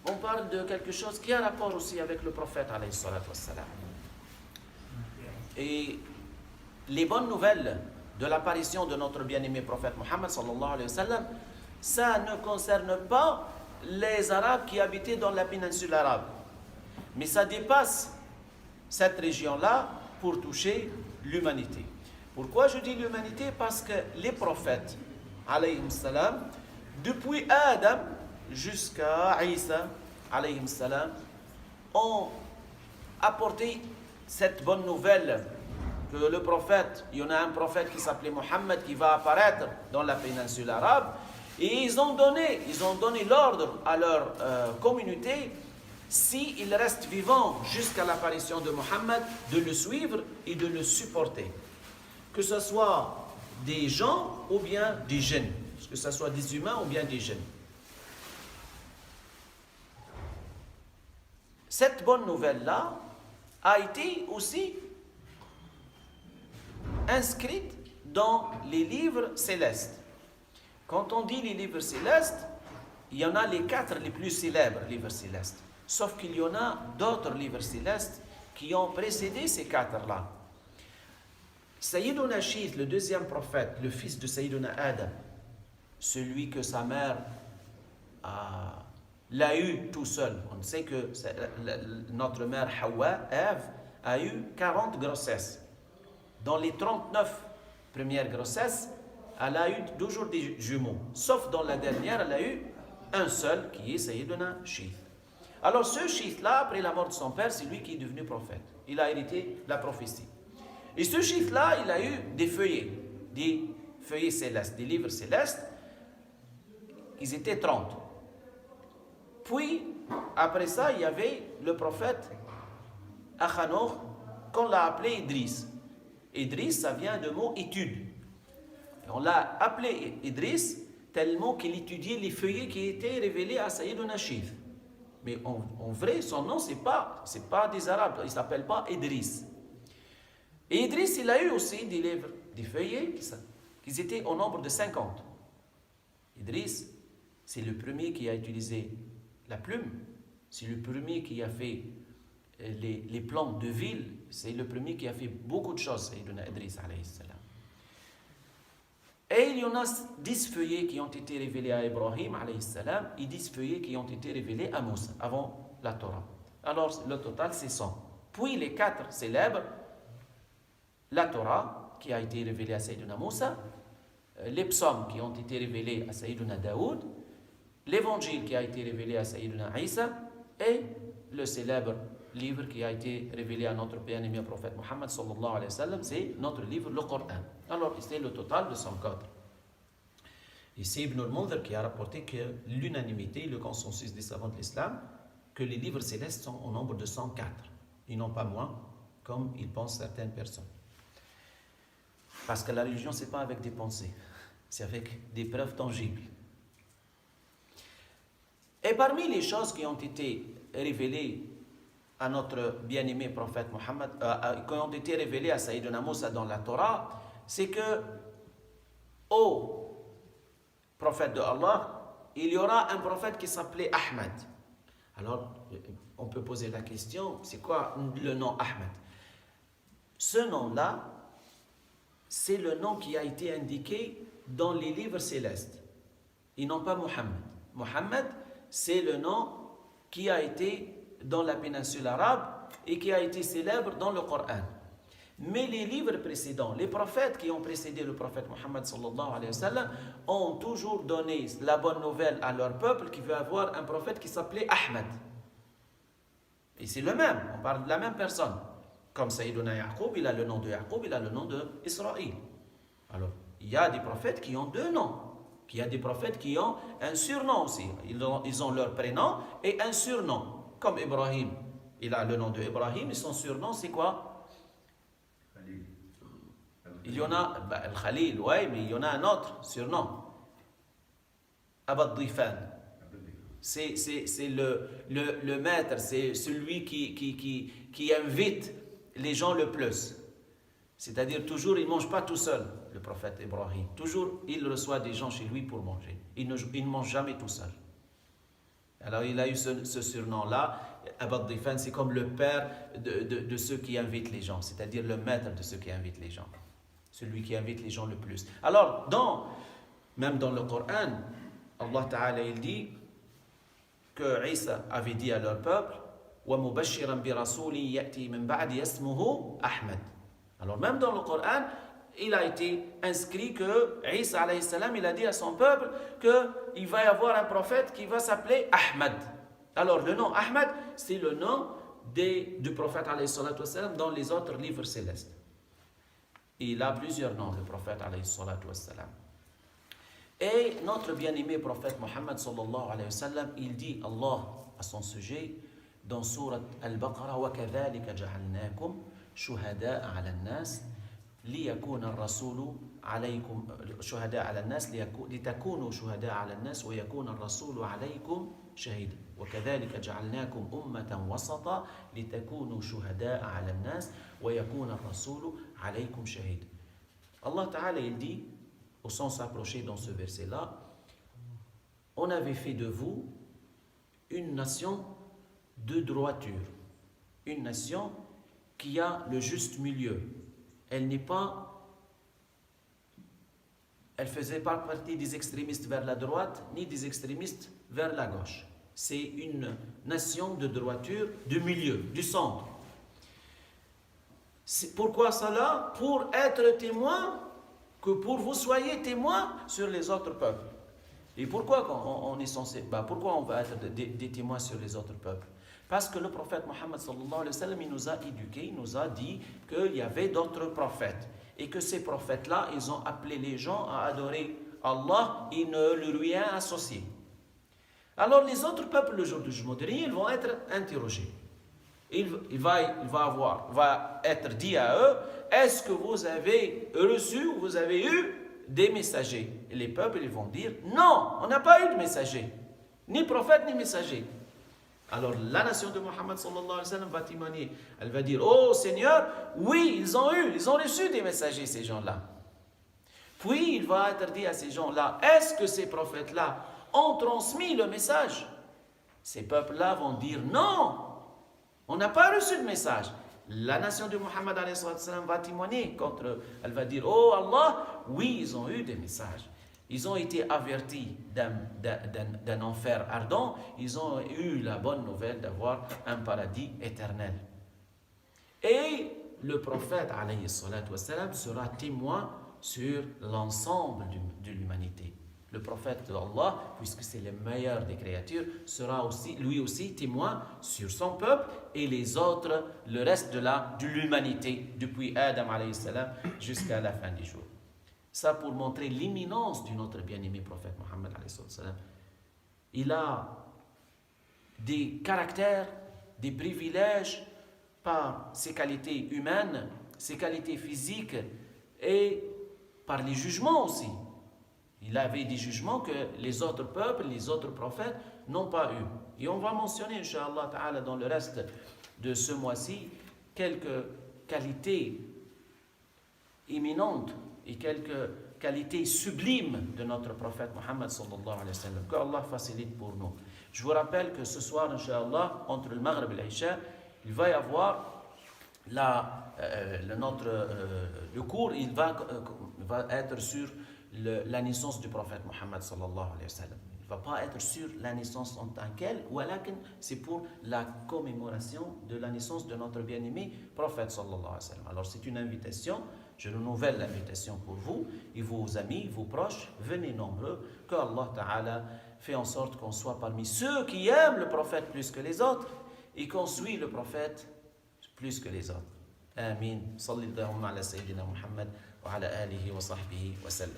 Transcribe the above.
on parle de quelque chose qui a rapport aussi avec le prophète, alayhi salatu wassalam. Et les bonnes nouvelles de l'apparition de notre bien-aimé prophète Mohammed sallallahu alayhi wa sallam, ça ne concerne pas les Arabes qui habitaient dans la péninsule arabe, mais ça dépasse cette région-là pour toucher l'humanité. Pourquoi je dis l'humanité? Parce que les prophètes, alayhi salam, depuis Adam jusqu'à Isa, alayhi salam, ont apporté cette bonne nouvelle que le prophète, il y en a un prophète qui s'appelait Mohammed qui va apparaître dans la péninsule arabe, et ils ont donné l'ordre à leur communauté, s'ils restent vivants jusqu'à l'apparition de Mohammed, de le suivre et de le supporter. Que ce soit des gens ou bien des djinns, que ce soit des humains ou bien des djinns. Cette bonne nouvelle-là a été aussi inscrite dans les livres célestes. Quand on dit les livres célestes, il y en a les 4 les plus célèbres livres célestes. Sauf qu'il y en a d'autres livres célestes qui ont précédé ces 4-là. Sayyiduna Shith, le deuxième prophète, le fils de Sayyiduna Adam, celui que sa mère l'a eu tout seul. On sait que notre mère Hawa, Ève, a eu 40 grossesses. Dans les 39 premières grossesses, elle a eu toujours des jumeaux. Sauf dans la dernière, elle a eu un seul, qui est Sayyiduna Shith. Alors ce Shith-là, après la mort de son père, c'est lui qui est devenu prophète. Il a hérité la prophétie. Et ce Shith-là, il a eu des feuillets célestes, des livres célestes. Ils étaient 30. Puis, après ça, il y avait le prophète Akhanor, qu'on l'a appelé Idriss. Idriss, ça vient du mot étude. Et on l'a appelé Idriss tellement qu'il étudiait les feuillets qui étaient révélés à Sayyiduna Shith. Mais en vrai, son nom, c'est pas des Arabes, il ne s'appelle pas Idriss. Et Idriss, il a eu aussi des livres, des feuillets qui étaient au nombre de 50. Idriss, c'est le premier qui a utilisé la plume, c'est le premier qui a fait les plans de ville, c'est le premier qui a fait beaucoup de choses, Sayyiduna Idriss alayhi salam. Et il y en a 10 feuillets qui ont été révélés à Ibrahim alayhi salam et 10 feuillets qui ont été révélés à Moussa avant la Torah. Alors le total c'est 100. Puis les 4 célèbres, la Torah qui a été révélée à Sayyiduna Moussa, les psaumes qui ont été révélés à Sayyiduna Daoud, l'évangile qui a été révélé à Sayyiduna Isa et le célèbre livre qui a été révélé à notre bien-aimé prophète Mohammed sallallahu alayhi wa sallam, c'est notre livre, le Coran. Alors, c'est le total de 104. Et c'est Ibn al-Mundhir qui a rapporté que l'unanimité, le consensus des savants de l'islam, que les livres célestes sont au nombre de 104, et non pas moins, comme ils pensent certaines personnes. Parce que la religion, ce n'est pas avec des pensées, c'est avec des preuves tangibles. Et parmi les choses qui ont été révélées à notre bien-aimé prophète Mohammed, qui ont été révélées à Sayyiduna Moussa dans la Torah, c'est que, ô prophète de Allah, il y aura un prophète qui s'appelait Ahmed. Alors, on peut poser la question, c'est quoi le nom Ahmed? Ce nom-là, c'est le nom qui a été indiqué dans les livres célestes, et non pas Mohammed. Mohammed, c'est le nom qui a été dans la péninsule arabe et qui a été célèbre dans le Coran. Mais les livres précédents, les prophètes qui ont précédé le prophète Mohammed sallallahu alayhi wa sallam, ont toujours donné la bonne nouvelle à leur peuple qui veut avoir un prophète qui s'appelait Ahmed. Et c'est le même, on parle de la même personne. Comme Sayyiduna Yaqub, il a le nom de Yaqub, il a le nom d'Israël. Alors, il y a des prophètes qui ont 2 noms. Il y a des prophètes qui ont un surnom aussi. Ils ont leur prénom et un surnom. Comme Ibrahim, il a le nom de Ibrahim et son surnom c'est quoi? Khalil. Il y en a, le Khalil, oui, mais il y en a un autre surnom. Abad Difan. C'est le maître, c'est celui qui invite les gens le plus. C'est-à-dire toujours, il ne mange pas tout seul, le prophète Ibrahim. Toujours, il reçoit des gens chez lui pour manger. Il ne mange jamais tout seul. Alors il a eu ce surnom-là. Abu Dhifan, c'est comme le père de ceux qui invitent les gens, c'est-à-dire le maître de ceux qui invitent les gens. Celui qui invite les gens le plus. Alors, même dans le Coran, Allah Ta'ala, il dit que Isa avait dit à leur peuple وَمُبَشِّرًا بِرَسُولٍ يَأْتِي مِنْ بَعْدِ اسْمُهُ أَحْمَدٍ. Alors même dans le Coran, il a été inscrit que Isa alayhi salam, il a dit à son peuple qu'il va y avoir un prophète qui va s'appeler Ahmad. Alors le nom Ahmad, c'est le nom du prophète alayhi salam dans les autres livres célestes. Il a plusieurs noms, le prophète alayhi salam. Et notre bien-aimé prophète Mohammed sallallahu alayhi wa sallam, il dit Allah à son sujet dans sourate Al-Baqarah وَكَذَلِكَ جَعَلْنَاكُمْ شُهَدَاءَ عَلَى النَّاسِ لِيَكُونَ الرَّسُولُ عَلَيْكُمْ شُهَدَاءَ عَلَى النَّاسِ لِتَكُونُوا شُهَدَاءَ عَلى النَّاسِ وَيَكُونَ الرَّسُولُ عَلَيْكُمْ شَهِيدًا وَكَذَلِكَ جَعَلْنَاكُمْ أُمَّةً وَسَطًا لِتَكُونُوا شُهَدَاءَ عَلَى النَّاسِ وَيَكُونَ الرَّسُولُ عَلَيْكُمْ شَهِيدًا. Allah Ta'ala, il dit, au sens approché dans ce verset-là, on avait fait de vous une nation de droiture, une nation qui a le juste milieu. Elle faisait pas partie des extrémistes vers la droite, ni des extrémistes vers la gauche. C'est une nation de droiture, du milieu, du centre. Pourquoi cela? Pour être témoin, que pour vous soyez témoins sur les autres peuples. Et pourquoi on est censé, pourquoi on va être des témoins sur les autres peuples? Parce que le prophète Mohammed sallallahu alayhi wa sallam, il nous a éduqués, il nous a dit qu'il y avait d'autres prophètes. Et que ces prophètes-là, ils ont appelé les gens à adorer Allah et ne lui rien associer. Alors les autres peuples, le jour du jugement dernier, ils vont être interrogés. Il va être dit à eux, est-ce que vous avez reçu ou vous avez eu des messagers? Et les peuples, ils vont dire, non, on n'a pas eu de messagers, ni prophète ni messager. Alors la nation de Mohammed sallallahu alayhi wa sallam va témoigner. Elle va dire, oh Seigneur, oui, ils ont reçu des messagers, ces gens-là. Puis il va être dit à ces gens-là, est-ce que ces prophètes-là ont transmis le message? Ces peuples-là vont dire, non, on n'a pas reçu de message. La nation de Mohammed alayhi salam va témoigner contre eux. Elle va dire, oh Allah, oui, ils ont eu des messages. Ils ont été avertis d'un enfer ardent. Ils ont eu la bonne nouvelle d'avoir un paradis éternel. Et le prophète alayhi salam sera témoin sur l'ensemble de l'humanité. Le prophète d'Allah, puisque c'est le meilleur des créatures, sera lui aussi témoin sur son peuple et les autres, le reste de l'humanité, depuis Adam alayhi salam jusqu'à la fin du jour. Ça pour montrer l'imminence de notre bien-aimé prophète Mohammed alayhi salam. Il a des caractères, des privilèges par ses qualités humaines, ses qualités physiques et par les jugements aussi. Il avait des jugements que les autres peuples, les autres prophètes n'ont pas eu. Et on va mentionner, Inch'Allah Ta'ala, dans le reste de ce mois-ci, quelques qualités imminentes et quelques qualités sublimes de notre prophète Mohammed sallallahu alayhi wa sallam. Que Allah facilite pour nous. Je vous rappelle que ce soir, Inch'Allah, entre le Maghreb et l'Isha, il va y avoir le cours, il va être sur la naissance du prophète Mohammed sallallahu alayhi wa sallam. Il ne va pas être sur la naissance en tant qu'elle, c'est pour la commémoration de la naissance de notre bien-aimé prophète sallallahu alayhi wa sallam. Alors c'est une invitation, je renouvelle l'invitation pour vous et vos amis, vos proches, venez nombreux, que Allah Ta'ala fait en sorte qu'on soit parmi ceux qui aiment le prophète plus que les autres et qu'on suit le prophète plus que les autres. Amin. Sallallahu ala sayyidina Muhammad wa ala alihi wa sahbihi wa sallam.